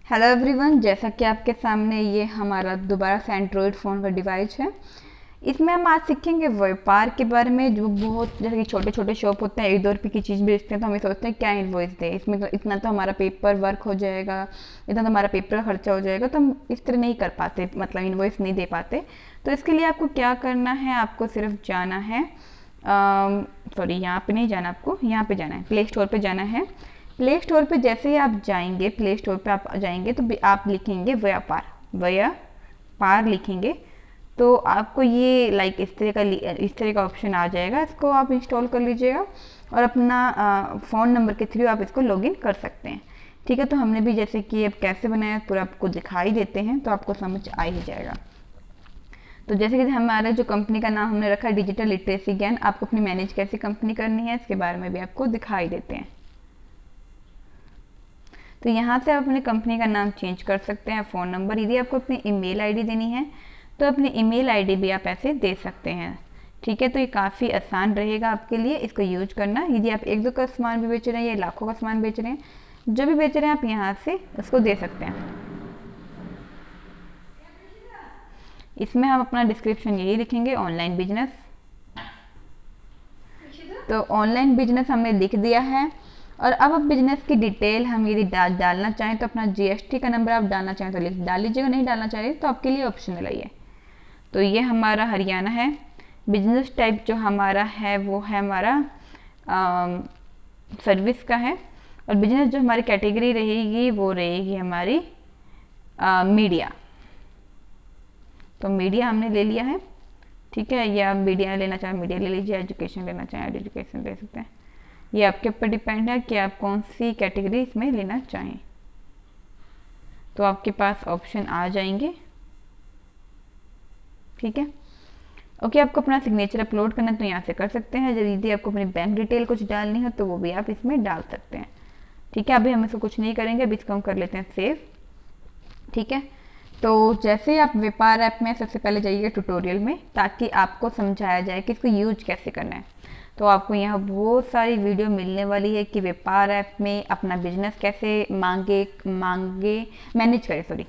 Hello everyone, जैसा कि आपके सामने ये हमारा दोबारा से एंड्रॉयड फ़ोन का डिवाइस है। इसमें हम आज सीखेंगे व्यापार के बारे में। जो बहुत जैसे कि छोटे छोटे शॉप होते हैं, 1-2 रुपये की चीज़ बेचते हैं, तो हम सोचते हैं क्या इन्वॉइस दें, इसमें तो इतना तो हमारा पेपर वर्क हो जाएगा, इतना तो हमारा पेपर का खर्चा हो जाएगा, तो हम इस तरह नहीं कर पाते, मतलब इन्वॉइस नहीं दे पाते। तो इसके लिए आपको क्या करना है, आपको सिर्फ जाना है, सॉरी यहाँ पे नहीं जाना, आपको यहाँ पे जाना है, प्ले स्टोर पे जाना है। प्ले स्टोर पे जैसे ही आप जाएंगे, प्ले स्टोर पे आप जाएंगे तो आप लिखेंगे व्यापार, व्यापार लिखेंगे, तो आपको ये लाइक इस तरह का ऑप्शन आ जाएगा। इसको आप इंस्टॉल कर लीजिएगा और अपना फ़ोन नंबर के थ्रू आप इसको लॉगिन कर सकते हैं। ठीक है, तो हमने भी जैसे कि अब कैसे बनाया पूरा आपको दिखाई देते हैं, तो आपको समझ आ ही जाएगा। तो जैसे कि हमारा जो कंपनी का नाम हमने रखा है डिजिटल लिटरेसी ज्ञान, आपको अपनी मैनेज कैसी कंपनी करनी है इसके बारे में भी आपको दिखाई देते हैं। तो यहाँ से आप अपनी कंपनी का नाम चेंज कर सकते हैं। फ़ोन नंबर, यदि आपको अपनी ईमेल आईडी देनी है तो अपनी ईमेल आईडी भी आप ऐसे दे सकते हैं। ठीक है, तो ये काफ़ी आसान रहेगा आपके लिए इसको यूज करना। यदि आप 1-2 का सामान भी बेच रहे हैं या लाखों का सामान बेच रहे हैं, जो भी बेच रहे हैं आप यहाँ से उसको दे सकते हैं। इसमें हम अपना डिस्क्रिप्शन यही लिखेंगे, ऑनलाइन बिजनेस। तो ऑनलाइन बिजनेस हमने लिख दिया है। और अब बिजनेस की डिटेल हम यदि डालना चाहें तो अपना जीएसटी का नंबर आप डालना चाहें तो लिख डाल लीजिएगा, नहीं डालना चाहिए तो आपके लिए ऑप्शनल है ये। तो ये हमारा हरियाणा है। बिजनेस टाइप जो हमारा है वो है हमारा सर्विस का है। और बिजनेस जो हमारी कैटेगरी रहेगी वो रहेगी हमारी मीडिया। तो मीडिया हमने ले लिया है। ठीक है, या मीडिया लेना चाहें मीडिया ले लीजिए, एजुकेशन लेना चाहें एजुकेशन ले सकते हैं। ये आपके ऊपर डिपेंड है कि आप कौन सी कैटेगरी इसमें लेना चाहें। तो आपके पास ऑप्शन आ जाएंगे। ठीक है, ओके, आपको अपना सिग्नेचर अपलोड करना तो यहाँ से कर सकते हैं। यदि आपको अपनी बैंक डिटेल कुछ डालनी है तो वो भी आप इसमें डाल सकते हैं। ठीक है, अभी हम इसको कुछ नहीं करेंगे, अभी इसको हम कर लेते हैं सेव। ठीक है, तो जैसे ही आप व्यापार ऐप में सबसे पहले जाइए ट्यूटोरियल में, ताकि आपको समझाया जाए कि इसको यूज कैसे करना है। तो आपको यहाँ बहुत सारी वीडियो मिलने वाली है कि व्यापार ऐप में अपना बिजनेस कैसे मांगे मांगे मैनेज करें, सॉरी,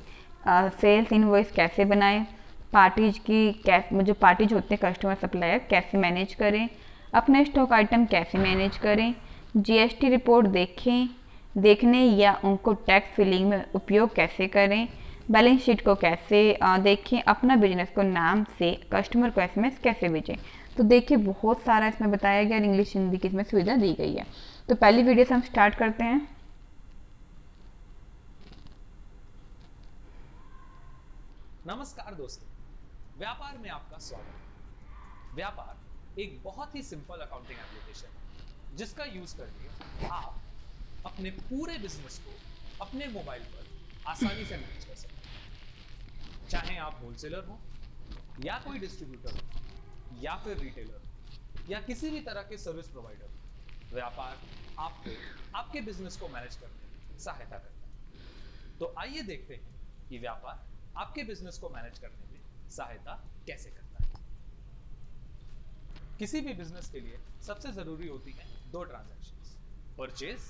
सेल्स इनवॉइस कैसे बनाएं, पार्टीज की कैसे, जो पार्टीज होते हैं कस्टमर सप्लायर कैसे मैनेज करें, अपने स्टॉक आइटम कैसे मैनेज करें, जीएसटी रिपोर्ट देखने या उनको टैक्स फिलिंग में उपयोग कैसे करें, बैलेंस शीट को कैसे देखें, अपना बिजनेस को नाम से कस्टमर को एसएमएस कैसे भेजें। तो देखिए बहुत सारा इसमें बताया गया, इंग्लिश हिंदी की इसमें सुविधा दी गई है। तो पहली वीडियो से हम स्टार्ट करते हैं। नमस्कार दोस्तों, व्यापार में आपका स्वागत है। व्यापार एक बहुत ही सिंपल अकाउंटिंग एप्लीकेशन है जिसका यूज करके आप अपने पूरे बिजनेस को अपने मोबाइल पर आसानी से मैनेज कर सकते हैं। चाहे आप होलसेलर हो या कोई डिस्ट्रीब्यूटर हो या फिर रिटेलर हो या किसी भी तरह के सर्विस प्रोवाइडर हो, व्यापार आपको आपके बिजनेस को मैनेज करने में सहायता करता है। तो आइए देखते हैं कि व्यापार आपके बिजनेस को मैनेज करने में सहायता कैसे करता है। किसी भी बिजनेस के लिए सबसे जरूरी होती है 2 ट्रांजैक्शंस, परचेज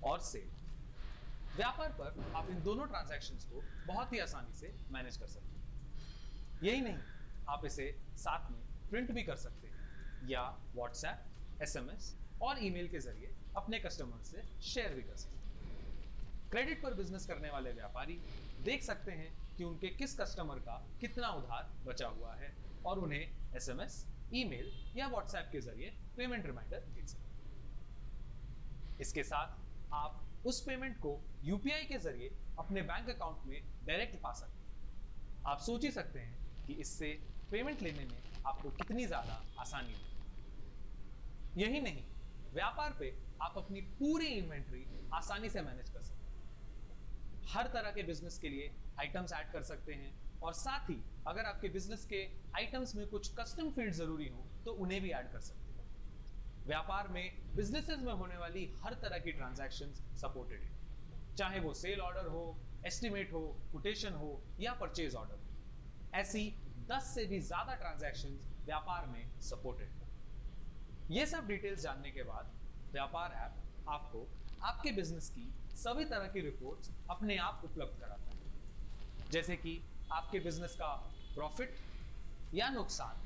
और सेल। व्यापार पर आप इन दोनों ट्रांजैक्शंस को बहुत ही आसानी से मैनेज कर सकते हैं। यही नहीं, आप इसे साथ में प्रिंट भी कर सकते हैं या व्हाट्सएप, एसएमएस और ईमेल के जरिए अपने कस्टमर से शेयर भी कर सकते हैं। क्रेडिट पर बिजनेस करने वाले व्यापारी देख सकते हैं कि उनके किस कस्टमर का कितना उधार बचा हुआ है और उन्हें एसएमएस, ईमेल या व्हाट्सएप के जरिए पेमेंट रिमाइंडर भेज सकते हैं। इसके साथ आप उस पेमेंट को यूपीआई के जरिए अपने बैंक अकाउंट में डायरेक्ट पा सकते हैं। आप सोच ही सकते हैं कि इससे पेमेंट लेने में आपको कितनी ज्यादा आसानी होगी। यही नहीं, व्यापार पे आप अपनी पूरी इन्वेंट्री आसानी से मैनेज कर सकते हैं। हर तरह के बिजनेस के लिए आइटम्स ऐड कर सकते हैं और साथ ही अगर आपके बिजनेस के आइटम्स में कुछ कस्टम फील्ड जरूरी हो तो उन्हें भी ऐड कर सकते हैं। व्यापार में बिजनेसेस में होने वाली हर तरह की ट्रांजैक्शंस सपोर्टेड है, चाहे वो सेल ऑर्डर हो, एस्टिमेट हो, कोटेशन हो या परचेज ऑर्डर हो। ऐसी 10 से भी ज्यादा ट्रांजैक्शंस व्यापार में सपोर्टेड है। ये सब डिटेल्स जानने के बाद व्यापार ऐप आपको आपके बिजनेस की सभी तरह की रिपोर्ट्स अपने आप उपलब्ध कराता है, जैसे कि आपके बिजनेस का प्रॉफिट या नुकसान,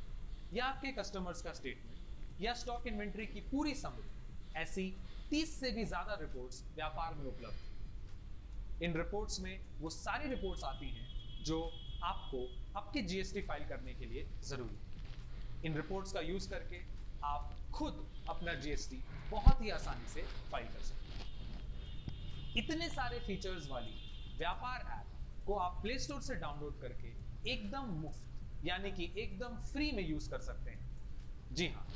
या आपके कस्टमर्स का स्टेटमेंट, या स्टॉक इन्वेंट्री की पूरी समरी। ऐसी 30 से भी ज्यादा रिपोर्ट्स व्यापार में उपलब्ध हैं। इन रिपोर्ट्स में वो सारी रिपोर्ट्स आती हैं जो आपको आपकी जीएसटी फाइल करने के लिए जरूरी है। इन रिपोर्ट्स का यूज करके आप खुद अपना जीएसटी बहुत ही आसानी से फाइल कर सकते हैं। इतने सारे फीचर्स वाली व्यापार ऐप को आप प्ले स्टोर से डाउनलोड करके एकदम मुफ्त यानी कि एकदम फ्री में यूज कर सकते हैं। जी हाँ,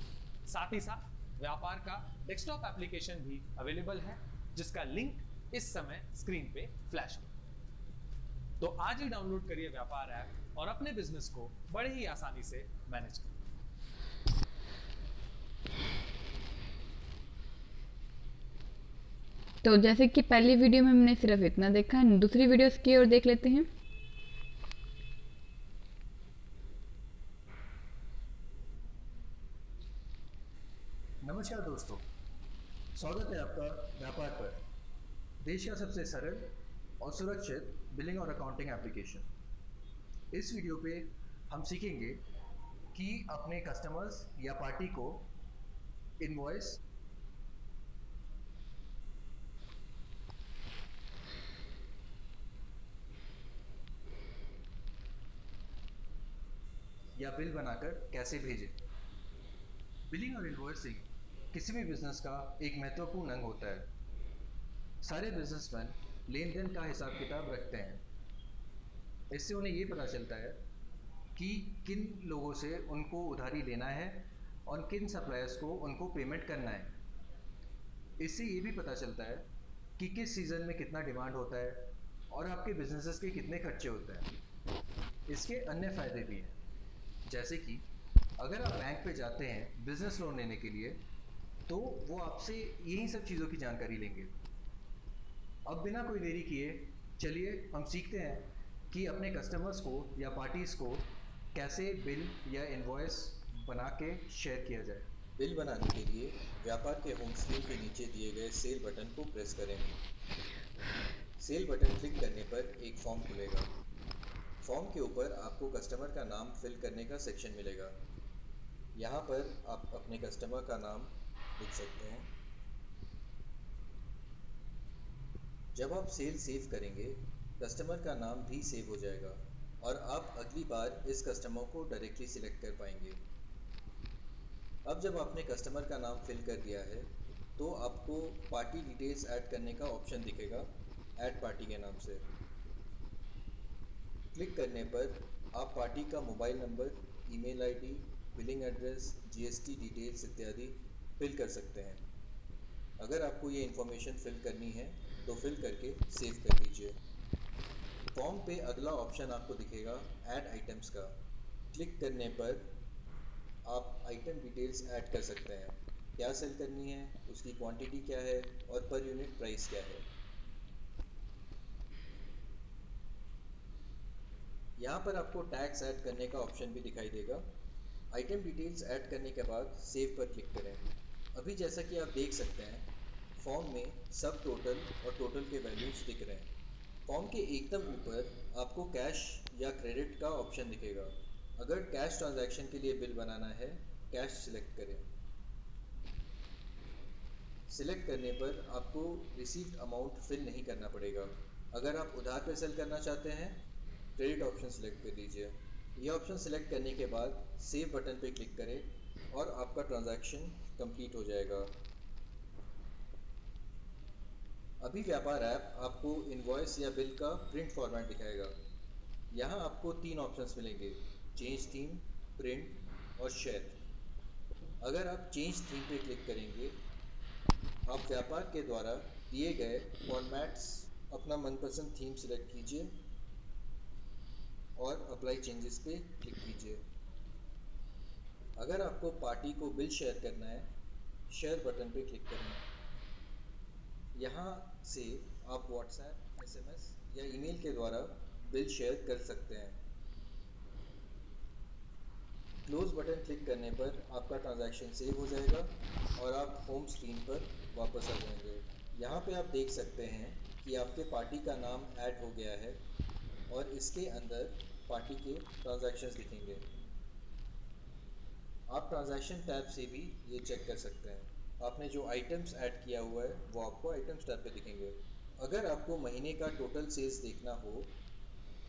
साथ ही साथ व्यापार का डेस्कटॉप एप्लीकेशन भी अवेलेबल है, जिसका लिंक इस समय स्क्रीन पे फ्लैश हो। तो आज ही डाउनलोड करिए व्यापार ऐप और अपने बिजनेस को बड़े ही आसानी से मैनेज करिए। तो जैसे कि पहली वीडियो में हमने सिर्फ इतना देखा, दूसरी वीडियोस की ओर देख लेते हैं। नमस्कार दोस्तों, स्वागत है आपका व्यापार पर, देश का सबसे सरल और सुरक्षित बिलिंग और अकाउंटिंग एप्लीकेशन। इस वीडियो पे हम सीखेंगे कि अपने कस्टमर्स या पार्टी को इनवॉइस या बिल बनाकर कैसे भेजें। बिलिंग और इनवॉइसिंग किसी भी बिजनेस का एक महत्वपूर्ण अंग होता है। सारे बिजनेसमैन लेन देन का हिसाब किताब रखते हैं। इससे उन्हें ये पता चलता है कि किन लोगों से उनको उधारी लेना है और किन सप्लायर्स को उनको पेमेंट करना है। इससे ये भी पता चलता है कि किस सीज़न में कितना डिमांड होता है और आपके बिजनेसेस के कितने खर्चे होते हैं। इसके अन्य फ़ायदे भी हैं, जैसे कि अगर आप बैंक पे जाते हैं बिजनेस लोन लेने के लिए, तो वो आपसे यही सब चीज़ों की जानकारी लेंगे। अब बिना कोई देरी किए चलिए हम सीखते हैं कि अपने कस्टमर्स को या पार्टीज़ को कैसे बिल या इनवॉइस बना के शेयर किया जाए। बिल बनाने के लिए व्यापार के होम स्क्रीन के नीचे दिए गए सेल बटन को प्रेस करें। सेल बटन क्लिक करने पर एक फॉर्म खुलेगा। फॉर्म के ऊपर आपको कस्टमर का नाम फिल करने का सेक्शन मिलेगा। यहाँ पर आप अपने कस्टमर का नाम लिख सकते हैं। जब आप सेल सेव करेंगे, कस्टमर का नाम भी सेव हो जाएगा और आप अगली बार इस कस्टमर को डायरेक्टली सिलेक्ट कर पाएंगे। अब जब आपने कस्टमर का नाम फिल कर दिया है, तो आपको पार्टी डिटेल्स ऐड करने का ऑप्शन दिखेगा, ऐड पार्टी के नाम से। क्लिक करने पर आप पार्टी का mobile number, email ID, billing address, GST details इत्यादि फिल कर सकते हैं। अगर आपको ये इन्फॉर्मेशन फिल करनी है तो फिल करके सेव कर दीजिए। फॉर्म पे अगला ऑप्शन आपको दिखेगा ऐड आइटम्स का। क्लिक करने पर आप आइटम डिटेल्स ऐड कर सकते हैं, क्या सेल करनी है, उसकी क्वांटिटी क्या है और पर यूनिट प्राइस क्या है। यहाँ पर आपको टैक्स ऐड करने का ऑप्शन भी दिखाई देगा। आइटम डिटेल्स ऐड करने के बाद सेव पर क्लिक करें। अभी जैसा कि आप देख सकते हैं, फॉर्म में सब टोटल और टोटल के वैल्यूज दिख रहे हैं। फॉर्म के एकदम ऊपर आपको कैश या क्रेडिट का ऑप्शन दिखेगा। अगर कैश ट्रांजैक्शन के लिए बिल बनाना है, कैश सिलेक्ट करें। सिलेक्ट करने पर आपको रिसीव्ड अमाउंट फिल नहीं करना पड़ेगा। अगर आप उधार पे सेल करना चाहते हैं, क्रेडिट ऑप्शन सिलेक्ट कर दीजिए। ये ऑप्शन सिलेक्ट करने के बाद सेव बटन पे क्लिक करें और आपका ट्रांजैक्शन कंप्लीट हो जाएगा। अभी व्यापार ऐप आपको इनवॉइस या बिल का प्रिंट फॉर्मेट दिखाएगा। यहाँ आपको 3 ऑप्शंस मिलेंगे, चेंज थीम, प्रिंट और शेयर। अगर आप चेंज थीम पे क्लिक करेंगे, आप व्यापार के द्वारा दिए गए फॉर्मेट्स अपना मनपसंद थीम सिलेक्ट कीजिए और अप्लाई चेंजेस पे क्लिक कीजिए। अगर आपको पार्टी को बिल शेयर करना है, शेयर बटन पे क्लिक करें। यहाँ से आप व्हाट्सएप, एसएमएस या ईमेल के द्वारा बिल शेयर कर सकते हैं। क्लोज बटन क्लिक करने पर आपका ट्रांजैक्शन सेव हो जाएगा और आप होम स्क्रीन पर वापस आ जाएंगे। यहाँ पे आप देख सकते हैं कि आपके पार्टी का नाम ऐड हो गया है और इसके अंदर पार्टी के ट्रांजैक्शंस दिखेंगे। आप ट्रांजैक्शन टैब से भी ये चेक कर सकते हैं। आपने जो आइटम्स ऐड किया हुआ है वो आपको आइटम्स टैब पे दिखेंगे। अगर आपको महीने का टोटल सेल्स देखना हो,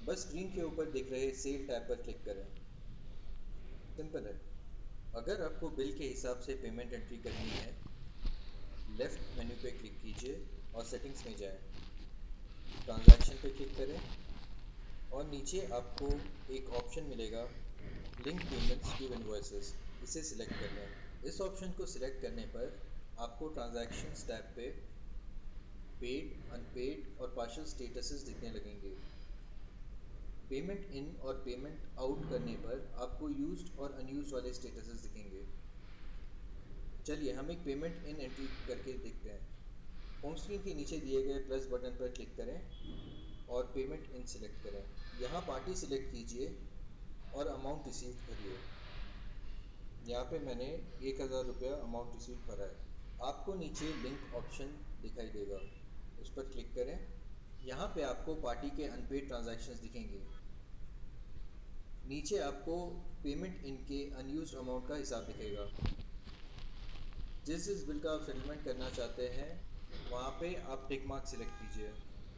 बस स्क्रीन के ऊपर दिख रहे सेल टैब पर क्लिक करें। सिंपल है। अगर आपको बिल के हिसाब से पेमेंट एंट्री करनी है, लेफ्ट मेन्यू पे क्लिक कीजिए और सेटिंग्स में जाएं। ट्रांजैक्शन पे क्लिक करें और नीचे आपको एक ऑप्शन मिलेगा लिंक पेमेंट्स टू इनवॉइसेस, इसे सिलेक्ट कर लें। इस ऑप्शन को सिलेक्ट करने पर आपको ट्रांजैक्शंस टैब पे पेड, अनपेड और पार्शियल स्टेटसेस दिखने लगेंगे। पेमेंट इन और पेमेंट आउट करने पर आपको यूज्ड और अनयूज्ड वाले स्टेटसेस दिखेंगे। चलिए हम एक पेमेंट इन एंट्री करके देखते हैं। होम स्क्रीन के नीचे दिए गए प्लस बटन पर क्लिक करें और पेमेंट इन सिलेक्ट करें। यहाँ पार्टी सिलेक्ट कीजिए और अमाउंट रिसीव भरिए। यहाँ पे मैंने 1000 रुपया अमाउंट रिसीव भरा है। आपको नीचे लिंक ऑप्शन दिखाई देगा, उस पर क्लिक करें। यहाँ पे आपको पार्टी के अनपेड ट्रांजैक्शंस दिखेंगे। नीचे आपको पेमेंट इन के अनयूज्ड अमाउंट का हिसाब दिखेगा। जिस बिल का आप सेटलमेंट करना चाहते हैं वहाँ पे आप टिक मार्क सिलेक्ट कीजिए।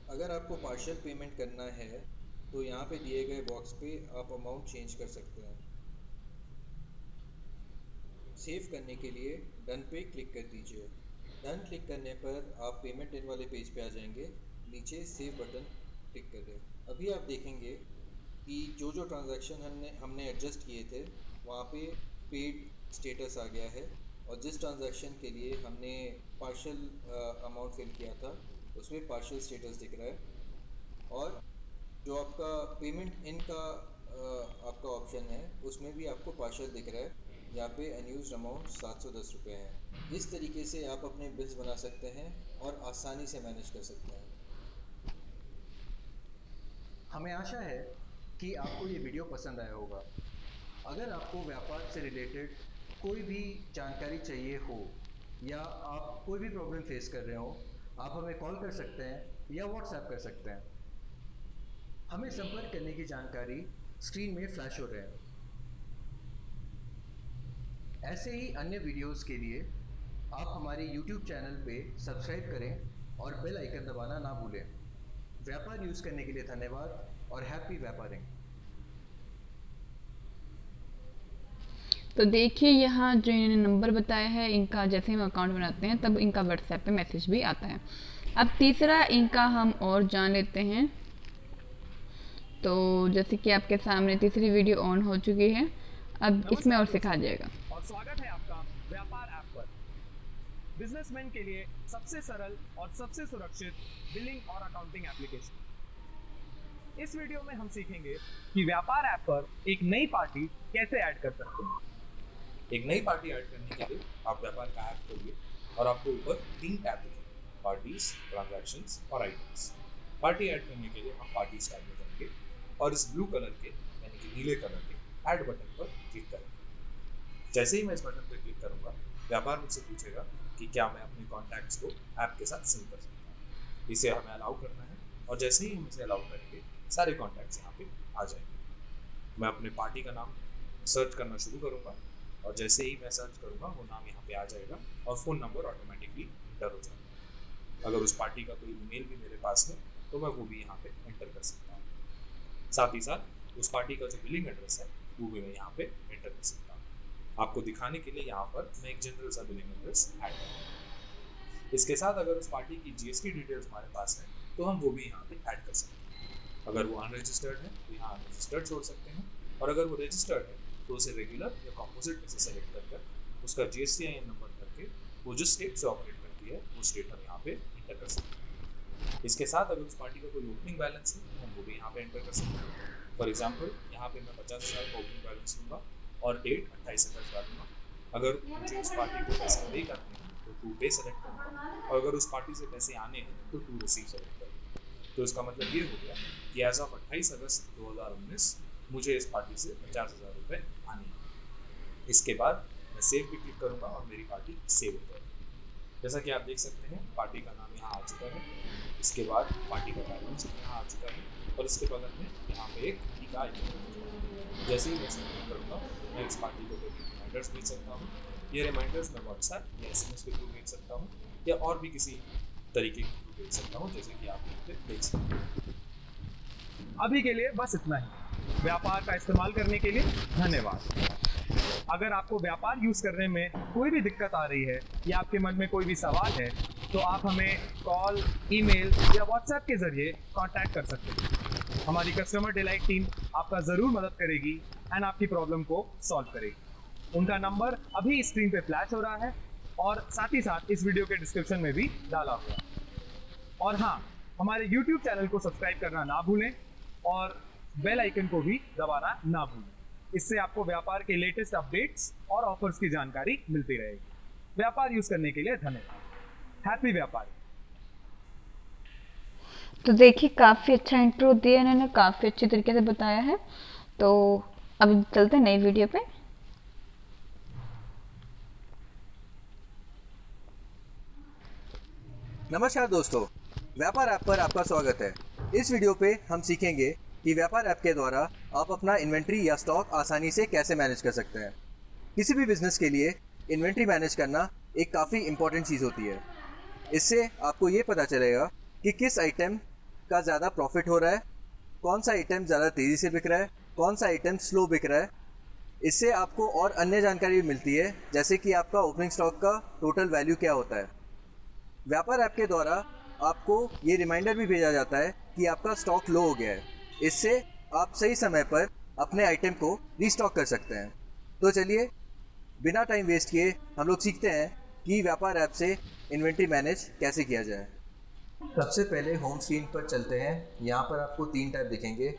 अगर आपको पार्शियल पेमेंट करना है तो यहाँ पे दिए गए बॉक्स पे आप अमाउंट चेंज कर सकते हैं। सेव करने के लिए डन पे क्लिक कर दीजिए। डन क्लिक करने पर आप पेमेंट इन वाले पेज पे आ जाएंगे। नीचे सेव बटन क्लिक कर दें। अभी आप देखेंगे कि जो ट्रांजैक्शन हमने एडजस्ट किए थे वहाँ पे पेड स्टेटस आ गया है और जिस ट्रांजैक्शन के लिए हमने पार्शियल अमाउंट फिल किया था उसमें पार्शियल स्टेटस दिख रहा है। और जो आपका पेमेंट इन का आपका ऑप्शन है उसमें भी आपको पार्शियल दिख रहा है। यहाँ पे अनयूज्ड अमाउंट 710 रुपये है। इस तरीके से आप अपने बिल्स बना सकते हैं और आसानी से मैनेज कर सकते हैं। हमें आशा है कि आपको ये वीडियो पसंद आया होगा। अगर आपको व्यापार से रिलेटेड कोई भी जानकारी चाहिए हो या आप कोई भी प्रॉब्लम फेस कर रहे हो, आप हमें कॉल कर सकते हैं या व्हाट्सएप कर सकते हैं। हमें संपर्क करने की जानकारी स्क्रीन में फ्लैश हो रहे हैं। ऐसे ही अन्य वीडियोस के लिए आप हमारे YouTube चैनल पे सब्सक्राइब करें और बेल आइकन दबाना ना भूलें। व्यापार यूज़ करने के लिए धन्यवाद और हैप्पी व्यापारिंग। तो देखिए यहाँ जो इन्होंने नंबर बताया है इनका, जैसे हम अकाउंट बनाते हैं तब इनका व्हाट्सएप पे मैसेज भी आता है। अब तीसरा इनका हम और जान लेते हैं। तो जैसे कि आपके सामने तीसरी वीडियो ऑन हो चुकी है, अब इसमें और सिखा जाएगा। और स्वागत है आपका व्यापार ऐप पर। बिजनेसमैन के लिए सबसे सरल और सबसे सुरक्षित बिलिंग और अकाउंटिंग एप्लीकेशन। इस वीडियो में हम सीखेंगे कि व्यापार ऐप पर एक नई पार्टी कैसे ऐड कर सकते हैं। एक नई पार्टी ऐड करने के लिए आप व्यापार का ऐप खोलिए और आपको ऊपर 3 टैब दिखेंगे, पार्टीज, ट्रांजैक्शंस और आइटम्स। पार्टी ऐड करने के लिए हम पार्टीज टैब में जाएंगे और इस ब्लू कलर के यानी कि नीले कलर के ऐड बटन पर क्लिक करेंगे। जैसे ही मैं इस बटन पर क्लिक करूंगा, व्यापार मुझसे पूछेगा कि क्या मैं अपने कॉन्टैक्ट्स को ऐप के साथ सिंक कर सकता हूँ। इसे हमें अलाउ करना है और जैसे ही हम इसे अलाउ करेंगे सारे कॉन्टैक्ट्स यहाँ पे आ जाएंगे। मैं अपने पार्टी का नाम सर्च करना शुरू करूँगा और जैसे ही मैं सर्च करूँगा वो नाम यहाँ पे आ जाएगा और फ़ोन नंबर ऑटोमेटिकली इंटर हो जाएगा। अगर उस पार्टी का कोई ईमेल भी मेरे पास है तो मैं वो भी यहाँ पे एंटर कर सकता हूँ। साथ ही साथ उस पार्टी का जो बिलिंग एड्रेस है वो भी मैं यहाँ पे एंटर कर सकता हूँ। आपको दिखाने के लिए यहाँ पर मैं एक जनरल सा बिलिंग एड्रेस ऐड करूँगा। इसके साथ अगर उस पार्टी की GST डिटेल्स हमारे पास है तो हम वो भी यहाँ पे ऐड कर सकते हैं। अगर वो अनरजिस्टर्ड है तो यहाँ अनरजिस्टर्ड छोड़ सकते हैं और अगर वो रजिस्टर्ड है तो उसे रेगुलर या कॉम्पोजिट में से सेलेक्ट कर उसका GSTIN नंबर करके वो जिस स्टेट से ऑपरेट करती है वो स्टेट हम यहाँ पे इंटर कर सकते हैं। इसके साथ अगर उस पार्टी का कोई ओपनिंग बैलेंस है तो हम वो भी यहाँ पे एंटर कर सकते हैं। फॉर एग्जाम्पल यहाँ पे मैं 50,000 का ओपनिंग बैलेंस लूँगा और डेट 28 अगस्त डालूंगा। अगर मुझे उस पार्टी को पैसे पे करने हैं तो टू पे सेलेक्ट करूँगा और अगर उस पार्टी से पैसे आने हैं तो टू रिसीव सेलेक्ट करूँगा। तो इसका मतलब ये हो गया कि एज ऑफ 28 अगस्त 2019 मुझे इस पार्टी से 50,000 रुपये आने हैं। इसके बाद मैं सेव पे क्लिक करूँगा और मेरी पार्टी सेव हो जाएगी। जैसा कि आप देख सकते हैं पार्टी का नाम यहाँ आ चुका है, इसके बाद पार्टी का बैलेंस यहाँ आ चुका है और इसके बगल में यहाँ पे एक घड़ी का आइकन है। जैसे ही मैं सबमिट करूँगा मैं इस पार्टी को रिमाइंडर्स भेज सकता हूँ। ये रिमाइंडर्स मैं व्हाट्सएप या SMS के थ्रू भेज सकता हूँ या और भी किसी तरीके के थ्रू भेज सकता हूँ, जैसे कि आप यहाँ पे देख सकते हैं। अभी के लिए बस इतना ही। व्यापार का इस्तेमाल करने के लिए धन्यवाद। अगर आपको व्यापार यूज करने में कोई भी दिक्कत आ रही है या आपके मन में कोई भी सवाल है तो आप हमें कॉल, ईमेल या व्हाट्सएप के जरिए कांटेक्ट कर सकते हैं। हमारी कस्टमर डिलाइट टीम आपका ज़रूर मदद करेगी एंड आपकी प्रॉब्लम को सॉल्व करेगी। उनका नंबर अभी स्क्रीन पे फ्लैश हो रहा है और साथ ही साथ इस वीडियो के डिस्क्रिप्शन में भी डाला हुआ है। और हाँ, हमारे YouTube चैनल को सब्सक्राइब करना ना भूलें और बेल आइकन को भी दबाना ना भूलें। इससे आपको व्यापार के लेटेस्ट अपडेट्स और ऑफर्स की जानकारी मिलती रहेगी। व्यापार यूज करने के लिए धन्यवाद। हैप्पी व्यापार। तो देखिए काफ़ी अच्छा इंट्रो दिया इन्होंने, काफ़ी अच्छे तरीके से बताया है। तो अब चलते हैं नई वीडियो पे। नमस्कार दोस्तों, व्यापार ऐप पर आपका स्वागत है। इस वीडियो पे हम सीखेंगे कि व्यापार ऐप के द्वारा आप अपना इन्वेंट्री या स्टॉक आसानी से कैसे मैनेज कर सकते हैं। किसी भी बिजनेस के लिए इन्वेंट्री मैनेज करना एक काफ़ी इम्पॉर्टेंट चीज़ होती है। इससे आपको ये पता चलेगा कि किस आइटम का ज़्यादा प्रॉफिट हो रहा है, कौन सा आइटम ज़्यादा तेज़ी से बिक रहा है, कौन सा आइटम स्लो बिक रहा है। इससे आपको और अन्य जानकारी भी मिलती है, जैसे कि आपका ओपनिंग स्टॉक का टोटल वैल्यू क्या होता है। व्यापार ऐप के द्वारा आपको ये रिमाइंडर भी भेजा जाता है कि आपका स्टॉक लो हो गया है। इससे आप सही समय पर अपने आइटम को रीस्टॉक कर सकते हैं। तो चलिए बिना टाइम वेस्ट किए हम लोग सीखते हैं कि व्यापार ऐप से इन्वेंट्री मैनेज कैसे किया जाए। सबसे पहले होम स्क्रीन पर चलते हैं। यहाँ पर आपको 3 टैब दिखेंगे: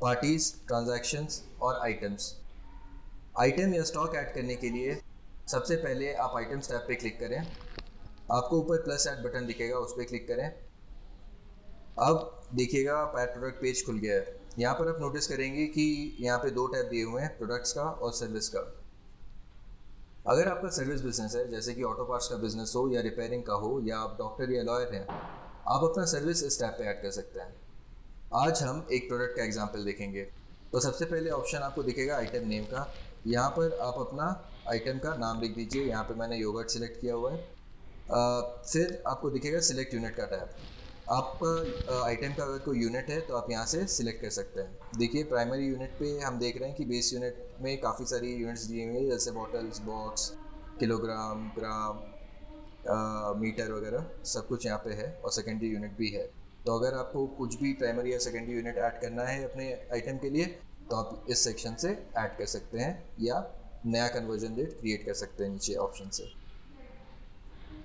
पार्टीज, ट्रांजैक्शंस और आइटम्स। आइटम या स्टॉक ऐड करने के लिए सबसे पहले आप आइटम्स टैब पे क्लिक करें। आपको ऊपर प्लस ऐड बटन दिखेगा, उस पर क्लिक करें। अब देखिएगा आप ऐड प्रोडक्ट पेज खुल गया है। यहाँ पर आप नोटिस करेंगे कि यहाँ पे 2 टैब दिए हुए हैं, प्रोडक्ट्स का और सर्विस का। अगर आपका सर्विस बिजनेस है, जैसे कि ऑटो पार्ट्स का बिजनेस हो या रिपेयरिंग का हो या आप डॉक्टर या लॉयर हैं, आप अपना सर्विस इस टैब पे ऐड कर सकते हैं। आज हम एक प्रोडक्ट का एग्जाम्पल देखेंगे। तो सबसे पहले ऑप्शन आपको दिखेगा आइटम नेम का। यहाँ पर आप अपना आइटम का नाम लिख दीजिए। यहाँ पर मैंने योगर्ट सिलेक्ट किया हुआ है। फिर आपको दिखेगा सिलेक्ट यूनिट का टैब। आपका आइटम का अगर कोई यूनिट है तो आप यहाँ से सिलेक्ट कर सकते हैं। देखिए प्राइमरी यूनिट पे हम देख रहे हैं कि बेस यूनिट में काफ़ी सारी यूनिट्स दी हुई हैं, जैसे बॉटल्स, बॉक्स, किलोग्राम, ग्राम, मीटर वगैरह सब कुछ यहाँ पे है और सेकेंडरी यूनिट भी है। तो अगर आपको कुछ भी प्राइमरी या सेकेंडरी यूनिट ऐड करना है अपने आइटम के लिए तो आप इस सेक्शन से ऐड कर सकते हैं या नया कन्वर्जन रेट क्रिएट कर सकते हैं नीचे ऑप्शन से।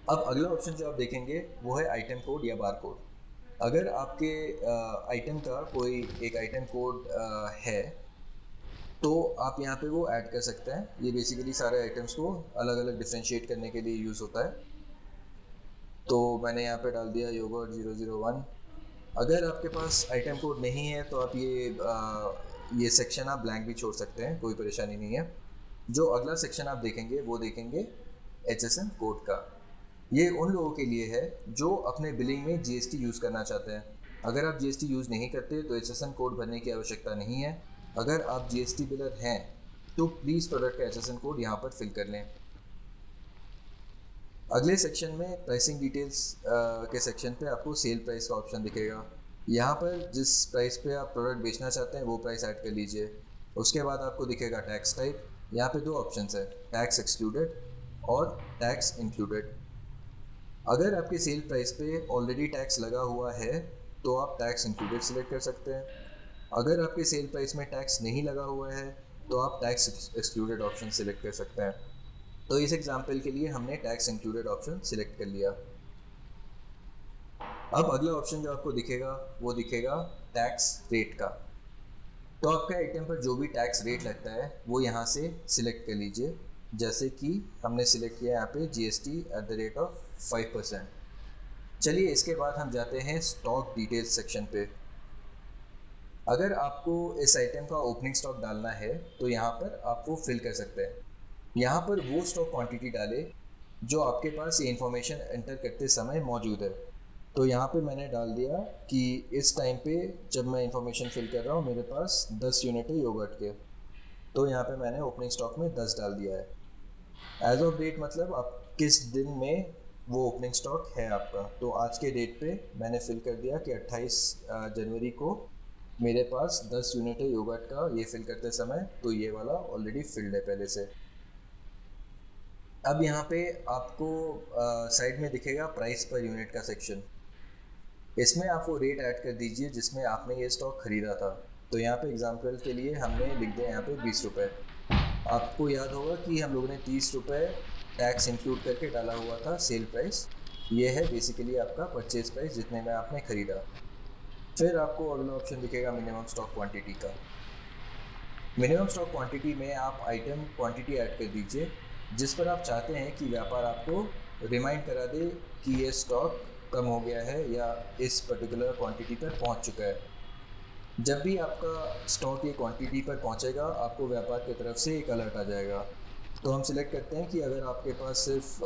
अब अगला ऑप्शन जो आप देखेंगे वो है आइटम कोड या बार कोड। अगर आपके आइटम का कोई एक आइटम कोड है तो आप यहाँ पे वो ऐड कर सकते हैं। ये बेसिकली सारे आइटम्स को अलग अलग डिफ्रेंशिएट करने के लिए यूज़ होता है। तो मैंने यहाँ पे डाल दिया योगर्ट 001। अगर आपके पास आइटम कोड नहीं है तो आप ये सेक्शन आप ब्लैंक भी छोड़ सकते हैं, कोई परेशानी नहीं है। जो अगला सेक्शन आप देखेंगे वो देखेंगे HSN कोड का। ये उन लोगों के लिए है जो अपने बिलिंग में GST यूज़ करना चाहते हैं। अगर आप GST यूज़ नहीं करते तो HSN कोड भरने की आवश्यकता नहीं है। अगर आप GST बिलर हैं तो प्लीज़ प्रोडक्ट का HSN कोड यहाँ पर फिल कर लें। अगले सेक्शन में प्राइसिंग डिटेल्स के सेक्शन पे आपको सेल प्राइस का ऑप्शन दिखेगा। यहाँ पर जिस प्राइस पे आप प्रोडक्ट बेचना चाहते हैं वो प्राइस ऐड कर लीजिए। उसके बाद आपको दिखेगा टैक्स टाइप। यहाँ पे 2 ऑप्शंस है, टैक्स एक्सक्लूडेड और टैक्स इंक्लूडेड। अगर आपके सेल प्राइस पे ऑलरेडी टैक्स लगा हुआ है तो आप टैक्स इंक्लूडेड सिलेक्ट कर सकते हैं। अगर आपके सेल प्राइस में टैक्स नहीं लगा हुआ है तो आप टैक्स एक्सक्लूडेड ऑप्शन सिलेक्ट कर सकते हैं। तो इस एग्जांपल के लिए हमने टैक्स इंक्लूडेड ऑप्शन सिलेक्ट कर लिया। अब अगला ऑप्शन जो आपको दिखेगा वो दिखेगा टैक्स रेट का। तो आपके आइटम पर जो भी टैक्स रेट लगता है वो यहाँ से सिलेक्ट कर लीजिए। जैसे कि हमने सिलेक्ट किया यहाँ पे GST@5%। चलिए इसके बाद हम जाते हैं स्टॉक डिटेल्स सेक्शन पे। अगर आपको इस आइटम का ओपनिंग स्टॉक डालना है तो यहाँ पर आप वो फिल कर सकते हैं। यहाँ पर वो स्टॉक क्वांटिटी डालें जो आपके पास ये इन्फॉर्मेशन एंटर करते समय मौजूद है। तो यहाँ पे मैंने डाल दिया कि इस टाइम पे जब मैं इन्फॉर्मेशन फिल कर रहा हूँ मेरे पास 10 यूनिट है योगर्ट के, तो यहाँ पे मैंने ओपनिंग स्टॉक में 10 डाल दिया है। एज ऑफ डेट मतलब आप किस दिन में वो ओपनिंग स्टॉक है आपका, तो आज के डेट पे मैंने फिल कर दिया कि 28 जनवरी को मेरे पास 10 यूनिट है योगर्ट का, ये फिल करते समय तो ये वाला ऑलरेडी फिल्ड है पहले से। अब यहाँ पे आपको साइड में दिखेगा प्राइस पर यूनिट का सेक्शन, इसमें आप वो रेट ऐड कर दीजिए जिसमें आपने ये स्टॉक खरीदा था। तो यहाँ पे एग्जांपल के लिए हमने लिख दिया यहाँ पे 20 रुपये। आपको याद होगा कि हम लोगों ने 30 रुपये टैक्स इंक्लूड करके डाला हुआ था सेल प्राइस, ये है बेसिकली आपका परचेज प्राइस जितने में आपने ख़रीदा। फिर आपको अगला ऑप्शन दिखेगा मिनिमम स्टॉक क्वांटिटी का। मिनिमम स्टॉक क्वांटिटी में आप आइटम क्वांटिटी ऐड कर दीजिए जिस पर आप चाहते हैं कि व्यापार आपको रिमाइंड करा दे कि ये स्टॉक कम हो गया है या इस पर्टिकुलर क्वांटिटी पर पहुंच चुका है। जब भी आपका स्टॉक ये क्वांटिटी पर पहुंचेगा आपको व्यापार की तरफ से एक अलर्ट आ जाएगा। तो हम सिलेक्ट करते हैं कि अगर आपके पास सिर्फ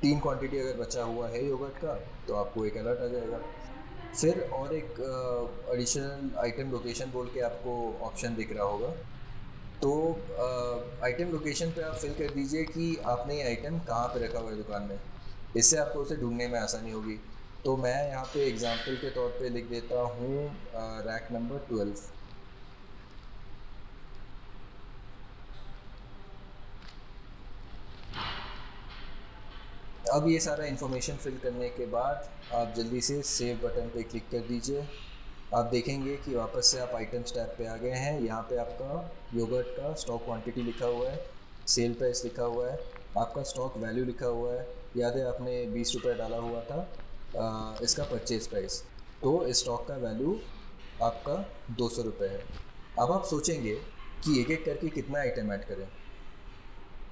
3 क्वांटिटी अगर बचा हुआ है योगर्ट का तो आपको एक अलर्ट आ जाएगा। फिर और एक एडिशनल आइटम लोकेशन बोल के आपको ऑप्शन दिख रहा होगा, तो आइटम लोकेशन पे आप फिल कर दीजिए कि आपने ये आइटम कहाँ पे रखा हुआ है दुकान में, इससे आपको उसे ढूंढने में आसानी होगी। तो मैं यहाँ पे एग्जांपल के तौर पे लिख देता हूँ रैक नंबर 12। अब ये सारा इन्फॉर्मेशन फिल करने के बाद आप जल्दी से सेव बटन पे क्लिक कर दीजिए। आप देखेंगे कि वापस से आप आइटम्स टैब पे आ गए हैं। यहाँ पे आपका योगर्ट का स्टॉक क्वांटिटी लिखा हुआ है, सेल प्राइस लिखा हुआ है, आपका स्टॉक वैल्यू लिखा हुआ है। याद है आपने 20 रुपये डाला हुआ था इसका परचेज प्राइस, तो इस स्टॉक का वैल्यू आपका 200 रुपये है। अब आप सोचेंगे कि एक एक करके कितना आइटम ऐड करें,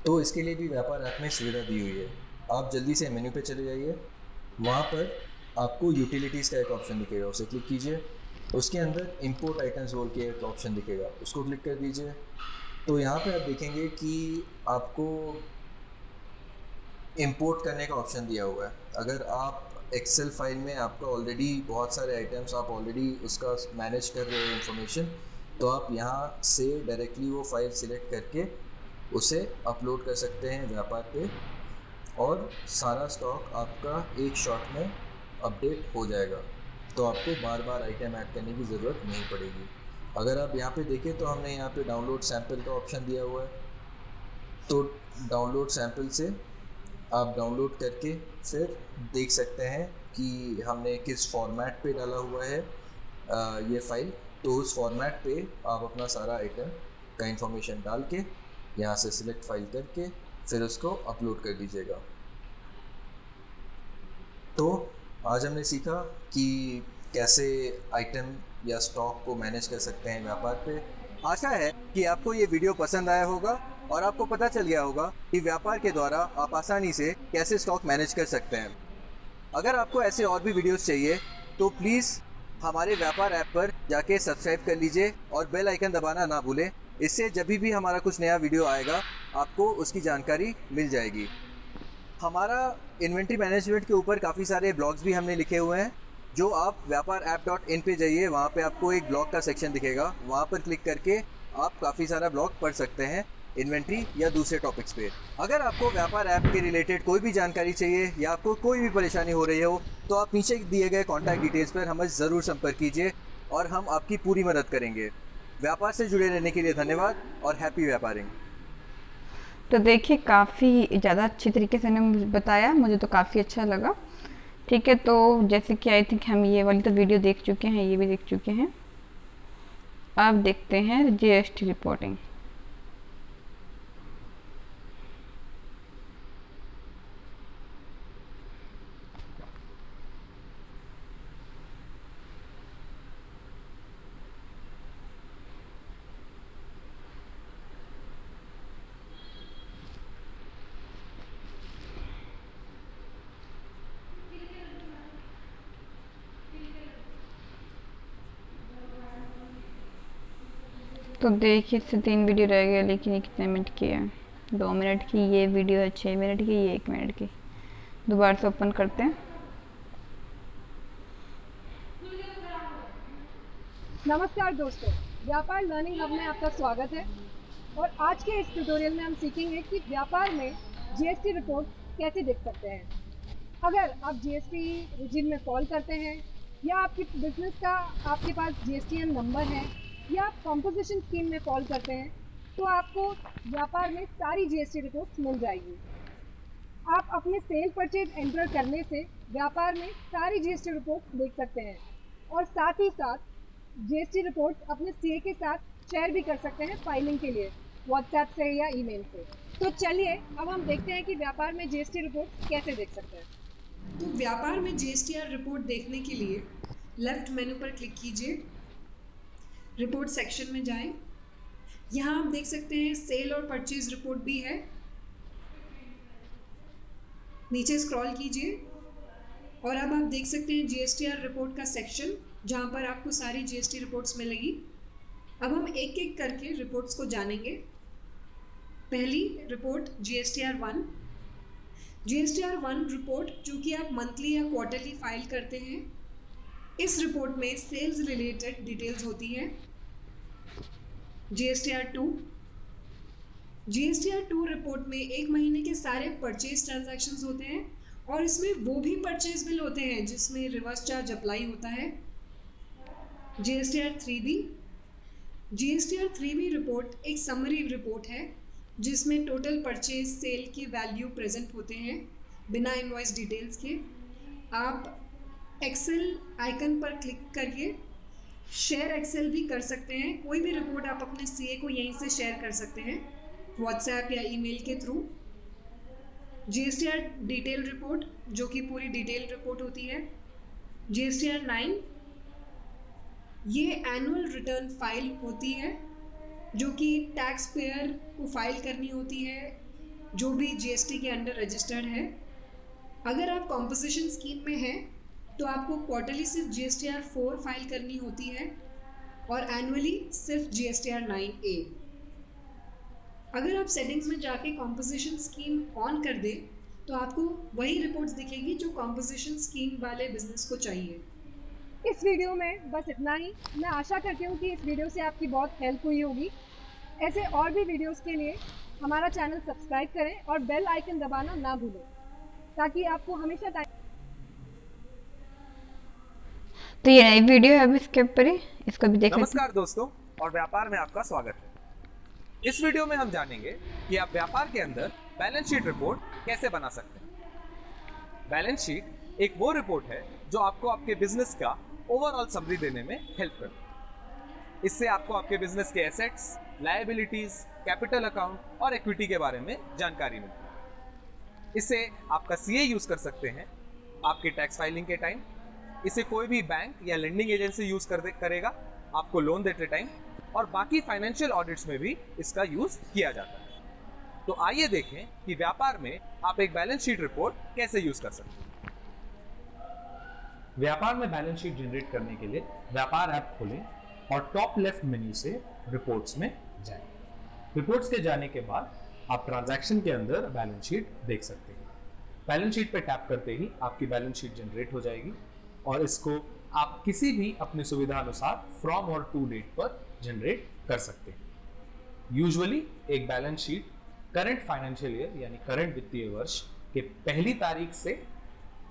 तो इसके लिए भी व्यापार ऐप में सुविधा दी हुई है। आप जल्दी से मेन्यू पे चले जाइए, वहाँ पर आपको यूटिलिटीज़ का एक ऑप्शन दिखेगा, उसे क्लिक कीजिए। उसके अंदर इंपोर्ट आइटम्स बोल के एक ऑप्शन दिखेगा, उसको क्लिक कर दीजिए। तो यहाँ पे आप देखेंगे कि आपको इंपोर्ट करने का ऑप्शन दिया हुआ है। अगर आप एक्सेल फाइल में आपका ऑलरेडी बहुत सारे आइटम्स आप ऑलरेडी उसका मैनेज कर रहे हो इन्फॉर्मेशन, तो आप यहाँ से डायरेक्टली वो फाइल सिलेक्ट करके उसे अपलोड कर सकते हैं व्यापार पे, और सारा स्टॉक आपका एक शॉट में अपडेट हो जाएगा। तो आपको बार बार आइटम ऐड करने की ज़रूरत नहीं पड़ेगी। अगर आप यहाँ पे देखें तो हमने यहाँ पे डाउनलोड सैंपल का ऑप्शन दिया हुआ है, तो डाउनलोड सैंपल से आप डाउनलोड करके फिर देख सकते हैं कि हमने किस फॉर्मेट पे डाला हुआ है ये फ़ाइल। तो उस फॉर्मेट पे आप अपना सारा आइटम का इंफॉर्मेशन डाल के यहाँ से सिलेक्ट फाइल करके फिर उसको अपलोड कर दीजिएगा। तो आज हमने सीखा कि कैसे आइटम या स्टॉक को मैनेज कर सकते हैं व्यापार पे। आशा है कि आपको ये वीडियो पसंद आया होगा और आपको पता चल गया होगा कि व्यापार के द्वारा आप आसानी से कैसे स्टॉक मैनेज कर सकते हैं। अगर आपको ऐसे और भी वीडियोस चाहिए तो प्लीज़ हमारे व्यापार ऐप पर जाके सब्सक्राइब कर लीजिए और बेल आइकन दबाना ना भूलें। इससे जब भी हमारा कुछ नया वीडियो आएगा आपको उसकी जानकारी मिल जाएगी। हमारा इन्वेंट्री मैनेजमेंट के ऊपर काफ़ी सारे ब्लॉग्स भी हमने लिखे हुए हैं, जो आप व्यापार ऐप.in पे जाइए, वहाँ पे आपको एक ब्लॉग का सेक्शन दिखेगा, वहाँ पर क्लिक करके आप काफ़ी सारा ब्लॉग पढ़ सकते हैं इन्वेंट्री या दूसरे टॉपिक्स पे। अगर आपको व्यापार ऐप के रिलेटेड कोई भी जानकारी चाहिए या आपको कोई भी परेशानी हो रही हो तो आप नीचे दिए गए कॉन्टैक्ट डिटेल्स पर हमें ज़रूर संपर्क कीजिए और हम आपकी पूरी मदद करेंगे। व्यापार से जुड़े रहने के लिए धन्यवाद और हैप्पी व्यापारिंग। तो देखिए काफ़ी ज़्यादा अच्छी तरीके से ने बताया, मुझे तो काफ़ी अच्छा लगा। ठीक है, तो जैसे कि आई थिंक हम ये वाली तो वीडियो देख चुके हैं, ये भी देख चुके हैं। अब देखते हैं जीएसटी रिपोर्टिंग। तो देखिए इससे 3 वीडियो रह गए, लेकिन ये कितने मिनट की है। 2 मिनट की ये वीडियो है, 6 मिनट की, ये 1 मिनट की। दोबारा से ओपन करते हैं। नमस्कार दोस्तों, व्यापार लर्निंग हब में आपका स्वागत है। और आज के इस ट्यूटोरियल में हम सीखेंगे कि व्यापार में जीएसटी रिपोर्ट्स कैसे देख सकते हैं। अगर आप जीएसटी रिजिन में कॉल करते हैं या आपकी बिजनेस का आपके पास जीएसटीएन नंबर है या आप कॉम्पोजिशन स्कीम में कॉल करते हैं तो आपको व्यापार में सारी जीएसटी रिपोर्ट्स मिल जाएगी। आप अपने सेल परचेज एंटर करने से व्यापार में सारी जीएसटी रिपोर्ट्स देख सकते हैं और साथ ही साथ जीएसटी रिपोर्ट्स अपने सीए के साथ शेयर भी कर सकते हैं फाइलिंग के लिए व्हाट्सएप से या ईमेल से। तो चलिए अब हम देखते हैं कि व्यापार में जीएसटी रिपोर्ट कैसे देख सकते हैं। तो व्यापार में जीएसटीआर रिपोर्ट देखने के लिए लेफ्ट मेनू पर क्लिक कीजिए, रिपोर्ट सेक्शन में जाएं। यहाँ आप देख सकते हैं सेल और परचेज रिपोर्ट भी है। नीचे स्क्रॉल कीजिए और अब आप देख सकते हैं जीएसटीआर रिपोर्ट का सेक्शन जहाँ पर आपको सारी जीएसटी रिपोर्ट्स मिलेगी। अब हम एक एक करके रिपोर्ट्स को जानेंगे। पहली रिपोर्ट GSTR1 रिपोर्ट जो कि आप मंथली या क्वार्टरली फाइल करते हैं। इस रिपोर्ट में सेल्स रिलेटेड डिटेल्स होती है। GSTR2 रिपोर्ट में 1 महीने के सारे परचेज ट्रांजैक्शंस होते हैं और इसमें वो भी परचेज बिल होते हैं जिसमें रिवर्स चार्ज अप्लाई होता है। GSTR3 रिपोर्ट एक समरी रिपोर्ट है जिसमें टोटल परचेज सेल की वैल्यू प्रेजेंट होते हैं बिना इनवॉइस डिटेल्स के। आप एक्सेल आइकन पर क्लिक करके शेयर एक्सेल भी कर सकते हैं। कोई भी रिपोर्ट आप अपने सीए को यहीं से शेयर कर सकते हैं व्हाट्सएप या ईमेल के थ्रू। GSTR डिटेल रिपोर्ट जो कि पूरी डिटेल रिपोर्ट होती है। GSTR9 ये एनुअल रिटर्न फाइल होती है जो कि टैक्स पेयर को फाइल करनी होती है जो भी जीएसटी के अंडर रजिस्टर्ड है। अगर आप कॉम्पोजिशन स्कीम में हैं तो आपको क्वार्टरली सिर्फ GSTR4 फाइल करनी होती है और एनुअली सिर्फ GSTR9A। अगर आप सेटिंग्स में जाके कॉम्पोजिशन स्कीम ऑन कर दें तो आपको वही रिपोर्ट्स दिखेगी जो कॉम्पोजिशन स्कीम वाले बिजनेस को चाहिए। इस वीडियो में बस इतना ही। मैं आशा करती हूँ कि इस वीडियो से आपकी बहुत हेल्प हुई होगी। ऐसे और भी वीडियोस के लिए हमारा चैनल सब्सक्राइब करें और बेल आइकन दबाना ना भूलें ताकि आपको हमेशा तो ये नई वीडियो है, अब इसके ऊपर ही इसको भी देख लेते हैं। नमस्कार दोस्तों और व्यापार में आपका स्वागत है। इस वीडियो में हम जानेंगे कि आप व्यापार के अंदर बैलेंस शीट रिपोर्ट कैसे बना सकते हैं। बैलेंस शीट एक वो रिपोर्ट है जो आपको आपके बिजनेस का ओवरऑल समरी देने में हेल्प करती है। इससे आपको आपके बिजनेस के एसेट्स, लायबिलिटीज, कैपिटल अकाउंट और इक्विटी के बारे में जानकारी मिलती है। इसे आपका सीए यूज कर सकते हैं आपके टैक्स फाइलिंग के टाइम। इसे कोई भी बैंक या लेंडिंग एजेंसी यूज करेगा आपको लोन देते टाइम, और बाकी फाइनेंशियल ऑडिट्स में भी इसका यूज किया जाता है। तो आइए देखें कि व्यापार में आप एक बैलेंस शीट रिपोर्ट कैसे यूज कर सकते हैं। व्यापार में बैलेंस शीट जनरेट करने के लिए व्यापार ऐप खोलें और टॉप लेफ्ट मेन्यू से रिपोर्ट्स में जाएं। रिपोर्ट्स के जाने के बाद आप ट्रांजैक्शन के अंदर बैलेंस शीट देख सकते हैं। बैलेंस शीट पे टैप करते ही आपकी बैलेंस शीट जनरेट हो जाएगी और इसको आप किसी भी अपनी सुविधा अनुसार फ्रॉम और टू डेट पर जनरेट कर सकते हैं। यूजुअली एक balance sheet current financial year यानी करंट वित्तीय वर्ष के पहली तारीख से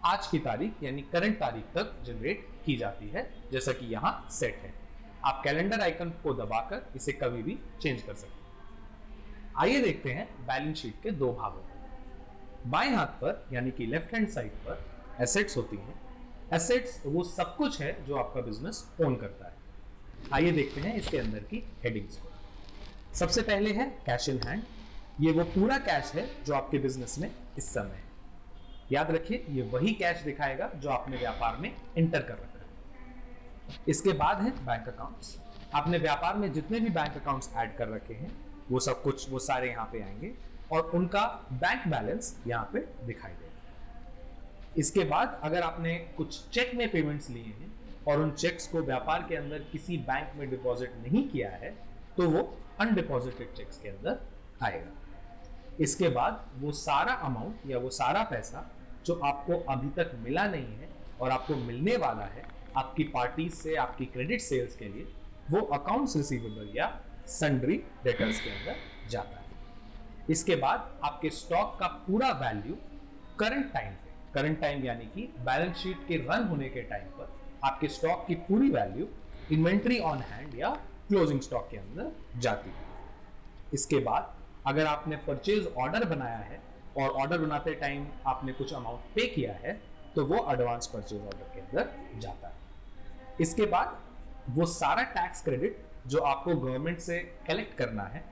आज की तारीख यानी करंट तारीख तक जनरेट की जाती है, जैसा कि यहाँ सेट है। आप कैलेंडर आइकन को दबाकर इसे कभी भी चेंज कर सकते हैं। आइए देखते हैं बैलेंस शीट के दो भागों को। बाएं हाथ पर यानी कि लेफ्ट हैंड साइड पर एसेट्स होती हैं। एसेट्स वो सब कुछ है जो आपका बिजनेस ओन करता है। आइए देखते हैं इसके अंदर की हेडिंग्स को। सबसे पहले है कैश इन हैंड। ये वो पूरा कैश है जो आपके बिजनेस में इस समय है। याद रखिए ये वही कैश दिखाएगा जो आपने व्यापार में एंटर कर रखा है। इसके बाद है बैंक अकाउंट्स। आपने व्यापार में जितने भी बैंक अकाउंट्स ऐड कर रखे हैं वो सब कुछ वो सारे यहाँ पे आएंगे और उनका बैंक बैलेंस यहाँ पे दिखाई देगा। इसके बाद अगर आपने कुछ चेक में पेमेंट्स लिए हैं और उन चेक्स को व्यापार के अंदर किसी बैंक में डिपॉजिट नहीं किया है तो वो अनडिपॉजिटेड चेक्स के अंदर आएगा। इसके बाद वो सारा अमाउंट या वो सारा पैसा जो आपको अभी तक मिला नहीं है और आपको मिलने वाला है आपकी पार्टी से, आपकी क्रेडिट सेल्स के लिए, वो अकाउंट्स रिसीवेबल या सन्ड्री डेटर्स के अंदर जाता है। इसके बाद आपके स्टॉक का पूरा वैल्यू करंट टाइम पे, करंट टाइम यानी कि बैलेंस शीट के रन होने के टाइम पर आपके स्टॉक की पूरी वैल्यू इन्वेंट्री ऑन हैंड या क्लोजिंग स्टॉक के अंदर जाती है। इसके बाद अगर आपने परचेज ऑर्डर बनाया है और ऑर्डर बनाते टाइम आपने कुछ अमाउंट पे किया है तो वो एडवांस परचेज ऑर्डर के अंदर जाता है। इसके बाद वो सारा टैक्स क्रेडिट जो आपको गवर्नमेंट से कलेक्ट करना है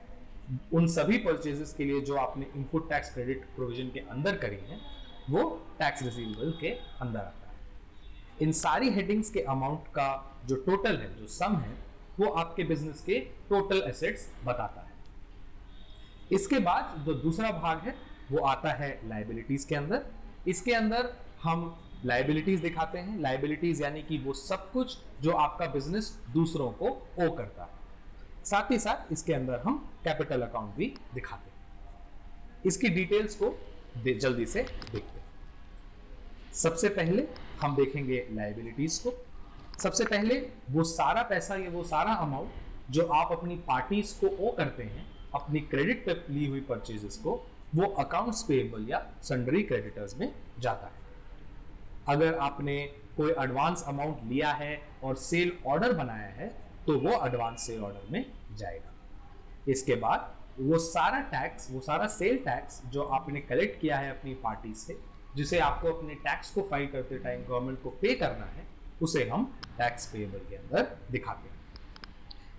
उन सभी परचेजेस के लिए जो आपने इनपुट टैक्स क्रेडिट प्रोविजन के अंदर करी है वो टैक्स रिसीवेबल के अंदर आता है। इन सारी हेडिंग्स के अमाउंट का जो टोटल है, जो सम है, वो आपके बिजनेस के टोटल एसेट्स बताता है। इसके बाद जो दूसरा भाग है वो आता है लायबिलिटीज के अंदर। इसके अंदर हम लायबिलिटीज दिखाते हैं। लायबिलिटीज यानी कि वो सब कुछ जो आपका बिजनेस दूसरों को ओ करता है। साथ ही साथ इसके अंदर हम कैपिटल अकाउंट भी दिखाते हैं। इसकी डिटेल्स को जल्दी से देखते हैं। सबसे पहले हम देखेंगे लायबिलिटीज को। सबसे पहले वो सारा पैसा या वो सारा अमाउंट जो आप अपनी पार्टीज को ओ करते हैं अपनी क्रेडिट पे ली हुई परचेजेस को, वो अकाउंट्स पेएबल या सन्ड्री क्रेडिटर्स में जाता है। अगर आपने कोई एडवांस अमाउंट लिया है और सेल ऑर्डर बनाया है तो वो एडवांस सेल ऑर्डर में जाएगा। इसके बाद वो सारा टैक्स, वो सारा सेल टैक्स जो आपने कलेक्ट किया है अपनी पार्टी से, जिसे आपको अपने टैक्स को फाइल करते टाइम गवर्नमेंट को पे करना है, उसे हम टैक्स पेएबल के अंदर दिखाते हैं।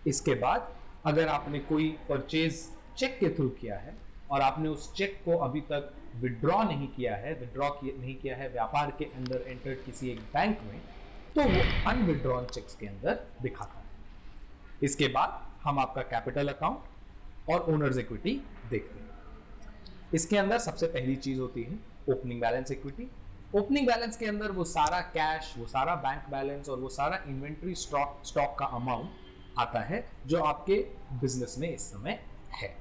इसके बाद अगर आपने कोई परचेज चेक के थ्रू किया है और आपने उस चेक को अभी तक विड्रॉ नहीं किया है व्यापार के अंदर एंटर्ड किसी एक बैंक में, तो वो अनविड्रॉन चेक्स के अंदर दिखाता है। इसके बाद हम आपका कैपिटल अकाउंट और ओनर्स इक्विटी देखते हैं। इसके अंदर सबसे पहली चीज होती है opening balance equity. Opening balance के अंदर वो सारा कैश, वो सारा बैंक बैलेंस और वो सारा इन्वेंट्री स्टॉक का अमाउंट आता है जो आपके बिजनेस में इस समय है।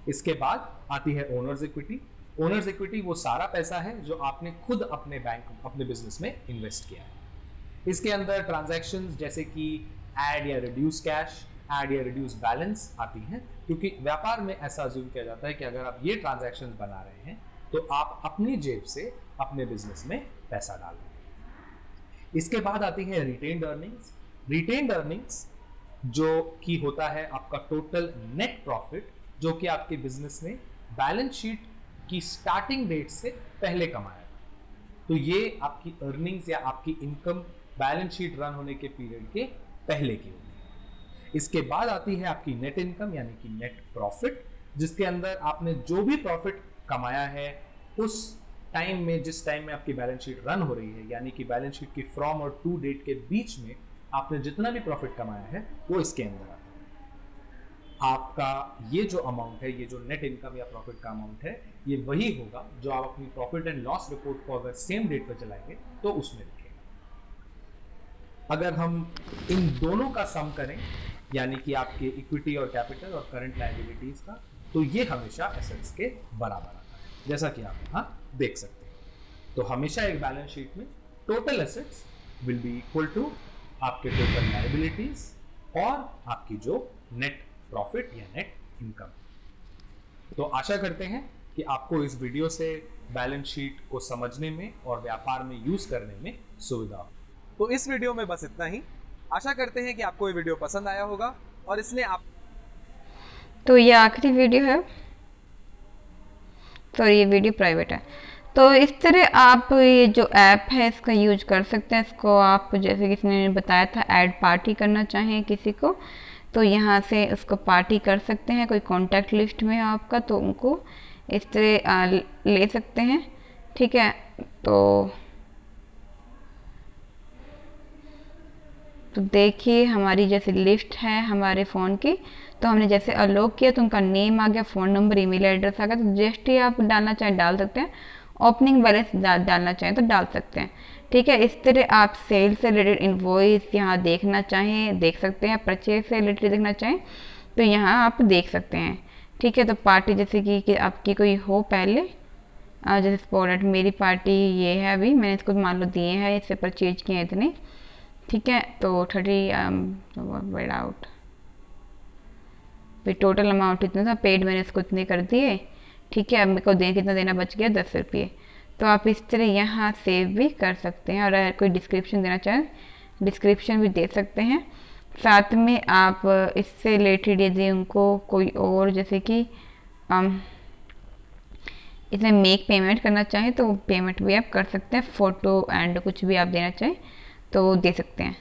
इसके बाद आती है ओनर्स इक्विटी। ओनर्स इक्विटी वो सारा पैसा है जो आपने खुद अपने बिजनेस में इन्वेस्ट किया है। इसके अंदर ट्रांजैक्शंस जैसे कि ऐड या रिड्यूस कैश, ऐड या रिड्यूस बैलेंस आती हैं, क्योंकि व्यापार में ऐसा अज्यूम किया जाता है कि अगर आप ये ट्रांजैक्शंस बना रहे हैं तो आप अपनी जेब से अपने बिजनेस में पैसा डाल रहे हैं। इसके बाद आती है रिटेन्ड अर्निंग्स। रिटेन्ड अर्निंग्स जो कि होता है आपका टोटल नेट प्रॉफिट जो कि आपके बिजनेस ने बैलेंस शीट की स्टार्टिंग डेट से पहले कमाया था। तो ये आपकी अर्निंग्स या आपकी इनकम बैलेंस शीट रन होने के पीरियड के पहले की होती है। इसके बाद आती है आपकी नेट इनकम यानी कि नेट प्रॉफिट, जिसके अंदर आपने जो भी प्रॉफिट कमाया है उस टाइम में, जिस टाइम में आपकी बैलेंस शीट रन हो रही है, यानी कि बैलेंस शीट की फ्रॉम और टू डेट के बीच में आपने जितना भी प्रॉफिट कमाया है वो इसके अंदर आता है। आपका ये जो अमाउंट है, ये जो नेट इनकम या प्रॉफिट का अमाउंट है, ये वही होगा जो आप अपनी प्रॉफिट एंड लॉस रिपोर्ट को अगर सेम डेट पर चलाएंगे तो उसमें लिखेंगे। अगर हम इन दोनों का सम करें यानी कि आपके इक्विटी और कैपिटल और करंट लायबिलिटीज का, तो ये हमेशा एसेट्स के बराबर आता है, जैसा कि आप यहाँ देख सकते हैं। तो हमेशा एक बैलेंस शीट में total assets will be equal to आपके टोटल लायबिलिटीज और आपकी जो नेट प्रॉफिट या नेट इनकम। तो आशा करते हैं कि आपको इस वीडियो से बैलेंस शीट को समझने में और व्यापार में यूज करने में सुविधा हो। तो इस वीडियो में बस इतना ही। आशा करते हैं कि आपको ये वीडियो पसंद आया होगा और इसने आप तो ये आखिरी वीडियो है, सॉरी ये वीडियो प्राइवेट है। तो इस तरह आप ये जो ऐप है इसका यूज कर सकते हैं। इसको आप जैसे किसी ने बताया था ऐड पार्टी करना चाहें किसी को तो यहाँ से उसको पार्टी कर सकते हैं। कोई कॉन्टैक्ट लिस्ट में है आपका तो उनको इस तरह ले सकते हैं, ठीक है। तो देखिए हमारी जैसे लिस्ट है हमारे फ़ोन की, तो हमने जैसे अलोक किया तो उनका नेम आ गया, फ़ोन नंबर, ईमेल एड्रेस आ गया। तो जस्ट ही आप डालना चाहें डाल सकते हैं, ओपनिंग बैलेंस डालना चाहें तो डाल सकते हैं, ठीक है। इस तरह आप सेल से रिलेटेड इनवॉइस यहाँ देखना चाहें देख सकते हैं, परचेज से रिलेटेड देखना चाहें तो यहाँ आप देख सकते हैं, ठीक है। तो पार्टी जैसे कि आपकी कोई हो पहले, जैसे स्पॉट मेरी पार्टी ये है, अभी मैंने इसको मान लो दिए हैं, इससे परचेज किए हैं इतने, ठीक है। तो 30 आउट फिर टोटल अमाउंट इतना था, पेड मैंने इसको इतने कर दिए, ठीक है। अब मेरे को कितना देना बच गया, 10 रुपये। तो आप इस तरह यहाँ सेव भी कर सकते हैं, और अगर कोई डिस्क्रिप्शन देना चाहें डिस्क्रिप्शन भी दे सकते हैं। साथ में आप इससे रिलेटेड यदि उनको कोई और जैसे कि इसमें मेक पेमेंट करना चाहें तो पेमेंट भी आप कर सकते हैं, फ़ोटो एंड कुछ भी आप देना चाहें तो दे सकते हैं।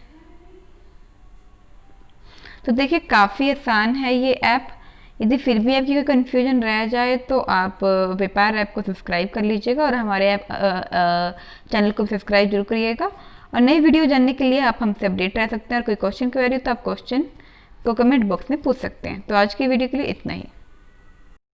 तो देखिए काफ़ी आसान है ये ऐप। यदि फिर भी आपकी कोई कन्फ्यूजन रह जाए तो आप व्यापार ऐप को सब्सक्राइब कर लीजिएगा, और हमारे ऐप चैनल को सब्सक्राइब जरूर करिएगा। और नई वीडियो जानने के लिए आप हमसे अपडेट रह सकते हैं, और कोई क्वेश्चन क्वेरी हो तो आप क्वेश्चन को कमेंट बॉक्स में पूछ सकते हैं। तो आज की वीडियो के लिए इतना ही।